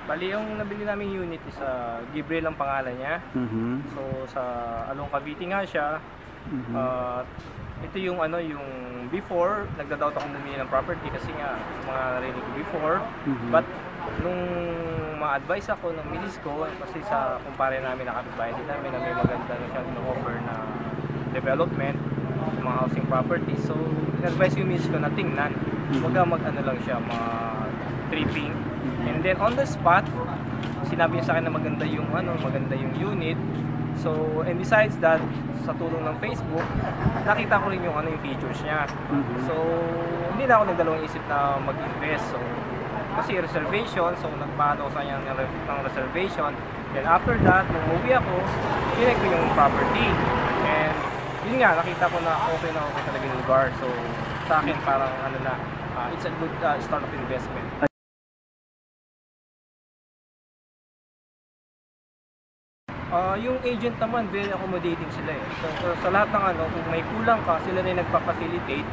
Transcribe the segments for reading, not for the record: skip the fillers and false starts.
Bali, yung nabili naming unit is Gabriel ang pangalan niya. So sa Along Cavite nga siya. Ito yung yung before, nagda-doubt ako bumili ng property kasi nga mga narinig ko before. But nung ma-advise ako ng milis ko, kasi sa kumpare namin na kapitbahay din namin na may maganda na siyang offer na development, mga housing property. So, in-advise yung milis ko na tingnan. Mag-ano lang siya, mga tripping. And then on the spot, sinabi niya sa akin na maganda yung unit. So, and besides that, sa tulong ng Facebook, nakita ko rin yung yung features niya. So, hindi na ako nagdalawang isip na mag-invest. So, kasi reservation, so nagpaano sa kanya ng reservation. Then after that, nung umuwi ako, pinag ko yung property. And yun nga, nakita ko na okay talaga yung lugar. So, sa akin parang it's a good start of investment. Yung agent naman, very accommodating sila eh. So, sa lahat ng kung may kulang ka, sila na yung nagpa-facilitate.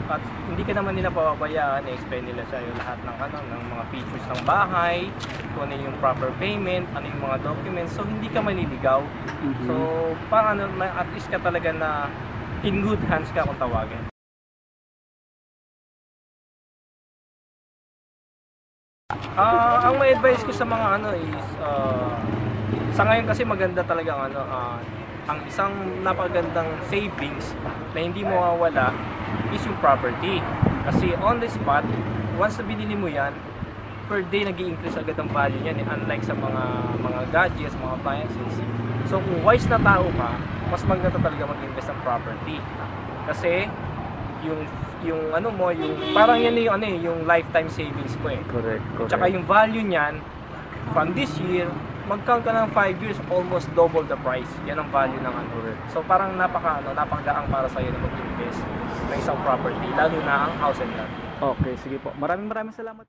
At hindi ka naman nila pababayaan, i-explain nila sa iyo lahat ng mga features ng bahay, kung ano yung proper payment, ano yung mga documents. So, hindi ka maliligaw. So, parang at least ka talaga na in good hands ka kung tawagin. Ang may advice ko sa mga is sa ngayon kasi maganda talagang ang isang napagandang savings na hindi mo mawawala is yung property. Kasi on the spot, once na binili mo yan, per day nag-i-increase agad ang value niyan unlike sa mga gadgets, mga appliances. So kung wise na tao ka, mas maganda talaga mag-invest ng property. Kasi yung parang yan yung lifetime savings ko eh. Correct. Tsaka yung value niyan from this year, mag-count ka ng 5 years, almost double the price. Yan ang value ng So parang napakagaang para sa iyo na mag-invest ng isang property, lalo na ang house and lot. Okay, sige po. Maraming salamat.